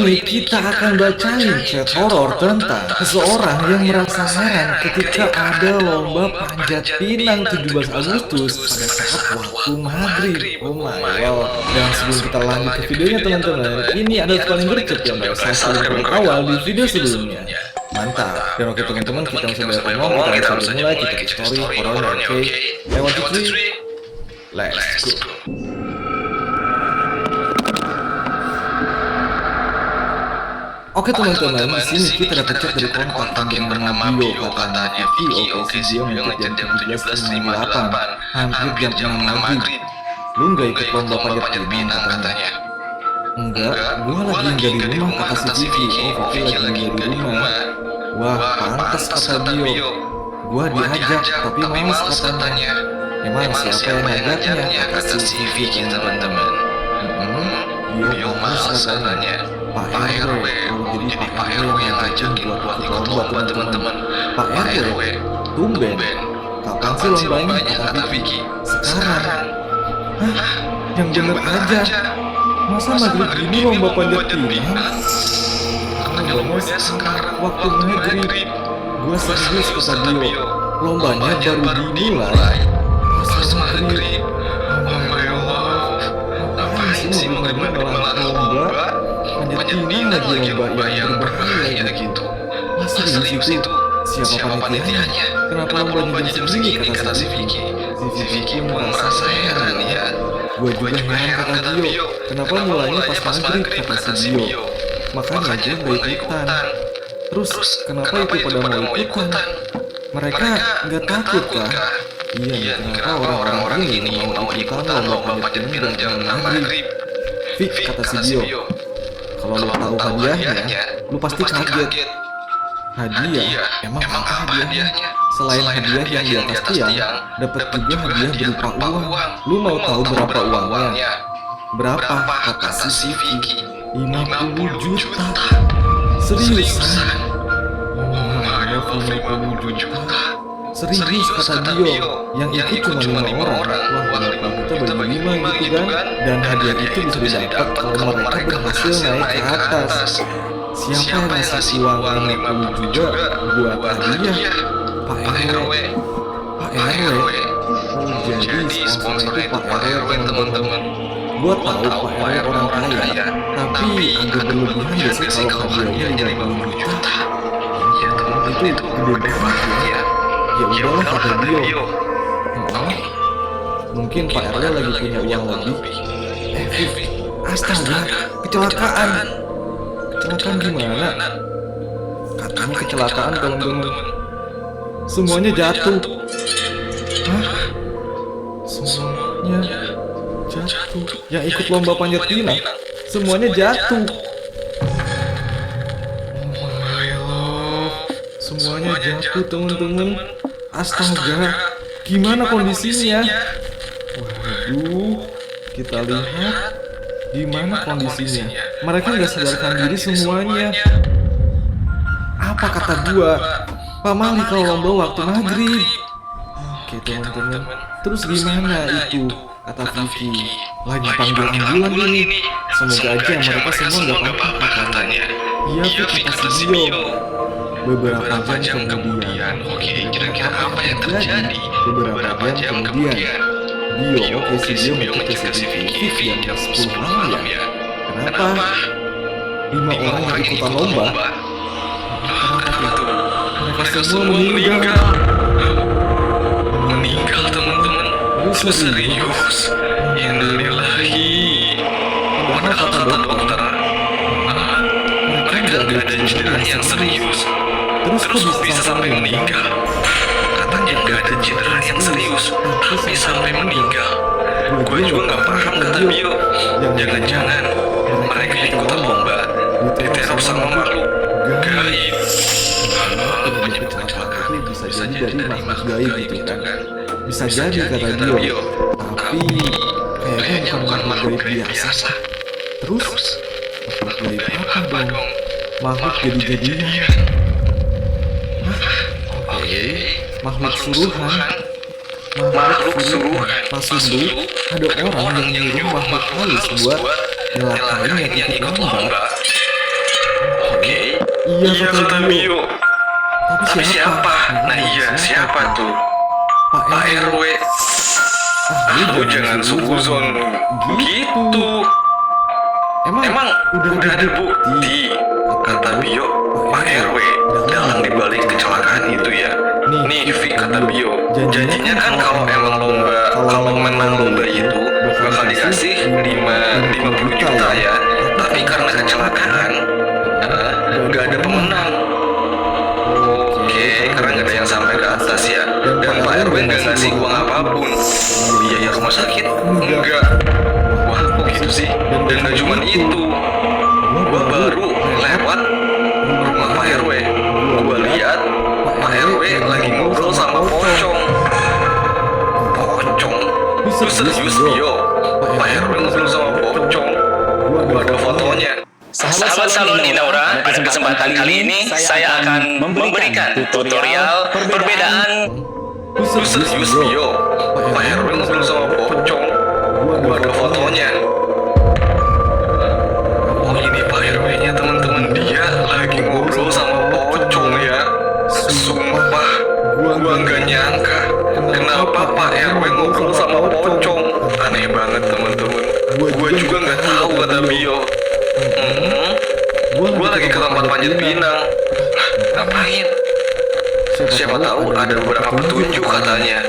ini kita akan bacain chat horor tentang seseorang yang merasa heran ketika ada lomba panjat pinang 17 Agustus pada saat waktu maghrib. Oh my god. Dan sebelum kita lanjut ke videonya teman-teman, ini ada paling gercep yang baru subscribe awal di video sebelumnya. Mantap. Dan oke teman-teman, kita langsung ngomong, kita langsung mulai kita story horor. Oke, lewat 3, let's go. Oke teman-teman, di sini kita dapat chat dari kontak yang bernama Bio, katanya Oke dia menjadi jam 17.58, hampir jam 6 maghrib. Lu nggak ikut lomba panjat pinang katanya? Enggak, gua lagi nggak di rumah, kata si Vivi. Oh, Vivi lagi nggak di rumah. Wah, pantas kata Bio. Gua diajak, tapi males katanya. Emang siapa yang ngajaknya? Kata si Vivi teman-teman. Bio males katanya. Pak RW, jadi Pak RW yang ngajakin buat ikut lomba teman-teman. Pak RW, tumben. Kapan sih lombanya? Kata Vicky. Sekarang. Hah? Yang bener aja. Masa maghrib ini lomba panjat pinang? Lombanya sekarang waktu maghrib. Gua serius kata Dio. Lombanya baru dimulai. Pas maghrib. Oh my god. Ngapain sih maghrib malah lomba panjat pinang lagi lomba yang berbahaya gitu. Masa serius itu? Siapa panitianya? Kenapa lombanya jam segini? Kata si Vicky. Si Vicky merasa heran ya. Gue juga heran kata Dio. Kenapa mulainya pas maghrib? Kata si Dio. Makanya gue gak ikutan. Terus kenapa itu pada mau ikutan? Mereka gak takut kah? Iya, kenapa orang-orang ini mau ikutan lomba panjat pinang jam 6 maghrib? Vick, kata si Dio. Kalau lu tahu hadiahnya, lu pasti kaget. Hadiah? Emang apa hadiahnya? Selain hadiah yang di atas tiang, dapat juga hadiah berupa uang. Lu mau tahu berapa uangnya? Berapa? Kata si Vicky. 50 juta. Seriusan? Oh my god, 50 juta. Serius kata Dio. Yang itu cuma 5 orang. Wah, 50 juta bagi 5 gitu kan? Dan hadiah itu bisa didapat kalau mereka berhasil naik ke atas. Siapa yang ngasih uang 50 juga buat hadiah? Pak RW. Pak RW. Oh, jadi sponsornya itu Pak RW teman-teman. Gua tahu Pak RW orang kaya, tapi agak berlebihan ya sih kalau hadiahnya 50 juta. Ya teman itu gede banget ya. Ya udahlah kata Dio. Mungkin Pak RW lagi punya uang lebih. Vivi, astaga, kecelakaan. Kecelakaan gimana? Katanya kecelakaan teman-teman. Semuanya jatuh. Hah? Semuanya jatuh. Yang ikut lomba panjat pinang semuanya jatuh. Oh my god. Semuanya jatuh teman-teman. Astaga, gimana kondisinya? Waduh, kita lihat gimana kondisinya. Mereka nggak sadarkan diri semuanya. Apa kata gua? Pak Mali kalau lomba waktu maghrib. Oke teman-teman, terus gimana itu? Kata Vicky. Lagi panggil ambulan ini. Semoga aja mereka semua nggak apa-apa katanya. Iya, kata si Dio. Beberapa jam kemudian, oke, kira-kira apa yang terjadi? Beberapa jam kemudian, Dio, oke, si Dio ngecek ke si Vicky yang 10 malam ya. Kenapa? 5 orang yang ikutan lomba. Kenapa tuh? Mereka semua meninggal. Meninggal teman-teman. Lu serius? Innalillahi. Padahal kata dokter, mereka gak ada cedera yang serius. Terus kok bisa sampai meninggal? Katanya gak ada cedera yang serius, tapi sampai meninggal. Gue juga gak paham kata Bio. Jangan-jangan mereka ikutan lomba diteror sama makhluk gaib. Kecelakaan bisa jadi dari makhluk gaib gitu kan? Bisa jadi kata Bio. Tapi kayaknya bukan makhluk gaib biasa. Terus makhluk gaib apa dong? Makhluk jadi-jadian. Makhluk suruhan. Pas dulu ada orang yang nyuruh makhluk halus buat nyelakain yang ikut lomba. Iya kata Bio. Tapi siapa? Nah iya, siapa tuh? Pak RW. Lu jangan suzon gitu. Emang udah ada bukti, kata Bio. Pak RW dalang dibalik kecelakaan itu ya. Nih Vi, kata Bio, janjinya kan kalau menang lomba itu bakal dikasih 50 juta ya. Tapi karena kecelakaan gak ada pemenang. Oke, karena gak ada yang sampai ke atas ya. Dan Pak RW gak ngasih uang apapun. Biaya rumah sakit? Enggak. Wah, kok gitu sih? Dan gak cuman itu, gua baru lewat rumah Pak RW. Gua lihat Pak RW lagi ngobrol sama pocong. Pocong? Lu serius, Bio? Pak RW ngobrol sama pocong? Gua ada fotonya. Sahabat Salon Inaura, pada kesempatan kali ini saya akan memberikan tutorial perbedaan. Lu serius, Bio? Pak RW ngobrol sama pocong? Gua ada fotonya. Oh, ini Pak RW-nya teman-teman, dia lagi ngobrol sama pocong ya. Sumpah, gua nggak nyangka. Kenapa Pak RW ngobrol sama pocong? Aneh banget teman-teman. Gua juga nggak tahu, kata Bio. Gua lagi ke tempat panjat pinang. Ngapain? Siapa tahu ada beberapa petunjuk, katanya.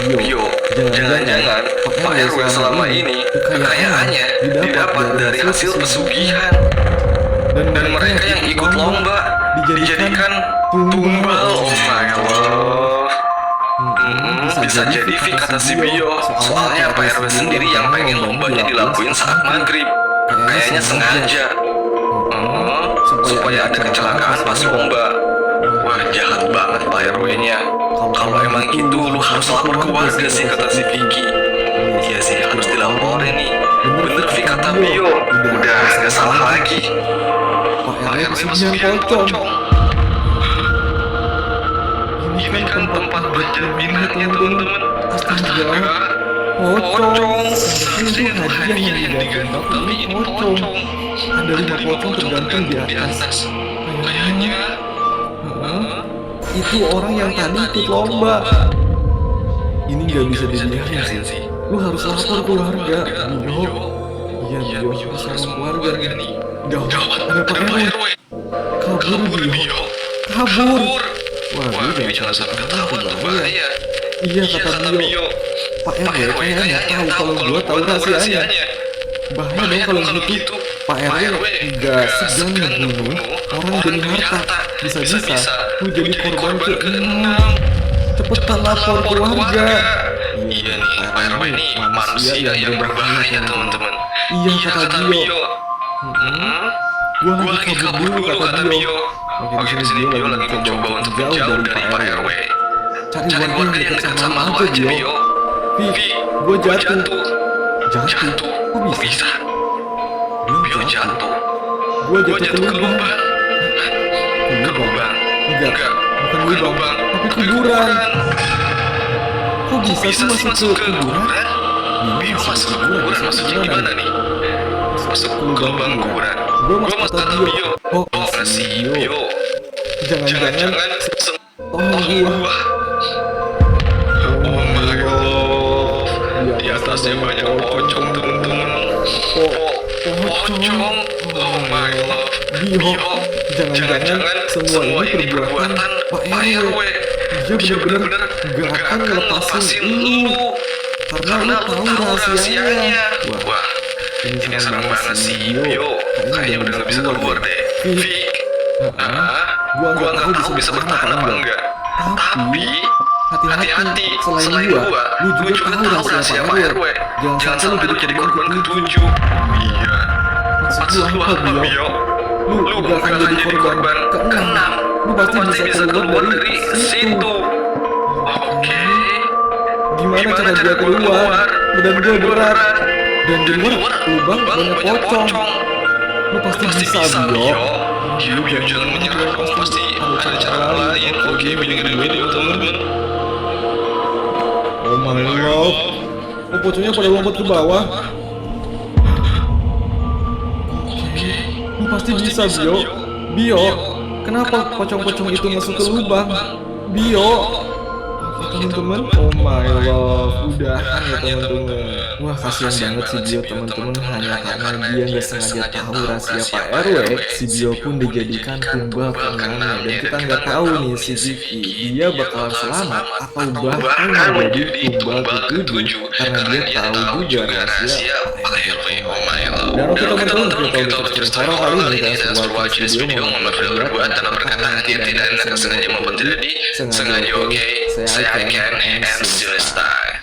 Bio, jangan-jangan Pak RW selama ini kekayaannya didapat dari hasil pesugihan. Dan mereka yang ikut lomba dijadikan tumbal. Oh my God. Bisa jadi Vi, kata si Bio. Soalnya Pak RW sendiri yang pengen lombanya dilakuin saat maghrib. Kayaknya sengaja. Supaya ada kecelakaan pas lomba. Wah, jahat banget Pak RW-nya. Kalau emang gitu, lu harus lapor ke warga sih, kata si Vicky. Iya sih, harus dilaporin nih. Bener Vi, kata Bio. Udah gak salah lagi. Pak RW pesugihan pocong. Ini kan tempat panjat pinangnya teman-teman. Astaga, pocong. Harusnya itu hadiah yang digantung, tapi ini pocong. Ada 5 pocong tergantung di atas. Kayaknya itu orang yang tadi ikut lomba. Ini nggak bisa dibiarin sih. Lu harus lapor ke warga, Bio. Iya, Bio, harus warga nih. Gawat, ada Pak RW. Kabur, Bio. Kabur. Wah, Bio jangan sampai ketahuan, tuh bahaya. Iya, kata Bio. Pak RW kayaknya tahu kalau gua tahu rahasianya. Bahaya dong kalau gitu. Pak RW nggak segan ngebunuh orang demi harta. Bisa-bisa lu jadi korban ke-6. Cepetan lapor ke warga. Iya nih, Pak RW ini manusia yang berbahaya teman-teman. Iya, kata Bio. Gua lagi kabur dulu, kata Bio. Oke, di sini Bio lagi mencoba untuk menjauh dari Pak RW. Cari warga yang dekat sama lu aja, Bio. Vi, gua jatuh. Jatuh? Kok bisa? Bio jatuh. Gua jatuh ke lubang. Ke lubang? Enggak, bukan lubang, tapi kuburan. Kok bisa sih masuk ke kuburan? Bio masuk ke kuburan, maksudnya gimana nih? Masuk ke lubang kuburan. Gua Mas kata Bio. Oh, ngasih Bio. Jangan-jangan tolong gua. Oh my God. Di atasnya banyak pocong teman-teman. Pocong. Oh my God. Bio, jangan-jangan semua ini perbuatan Pak RW. Dia bener-bener gak akan ngelepasin lu. Karena lu tahu rahasianya. Wah, ini serem banget sih, Bio. Kayaknya udah gak bisa keluar deh. Vi, gua gak tahu bisa bertahan apa enggak. Tapi hati-hati, selain gua, lu juga tahu rahasia Pak RW. Jangan sampai lu jadi korban ke-7. Iya. Maksud lu apa, Bio? Lu gak akan jadi korban ke-6. Lu pasti bisa keluar dari situ. Oke. Gimana cara dia keluar? Benar-benar berat. Dan di luar lubang banyak pocong. Lu pasti bisa, Bio. Iya, Bio, jangan menyerah. Kamu pasti ada cara lain. Oke, Bio dengerin video, teman-teman. Oh my God. Oh, pocongnya pada lompat ke bawah. Lu pasti bisa, Bio. Bio, Kenapa pocong-pocong itu masuk ke lubang? Bio. Oke teman-teman, oh my love, udahan ya teman-teman. Wah kasihan banget si Bio teman-teman, hanya karena dia nggak sengaja tahu rahasia Pak RW, si Bio pun dijadikan tumbal kemenangannya. Dan kita nggak tahu nih si Vicky, dia bakalan selamat atau bahkan menjadi tumbal ketujuh karena dia tahu juga rahasia Pak RW. Dan oke teman-teman, kita udah cerita kali ini kita sebuah video membuat dalam perkataan yang tidak sengaja maupun tidak disengaja. Oke, saya Ken and see you next time.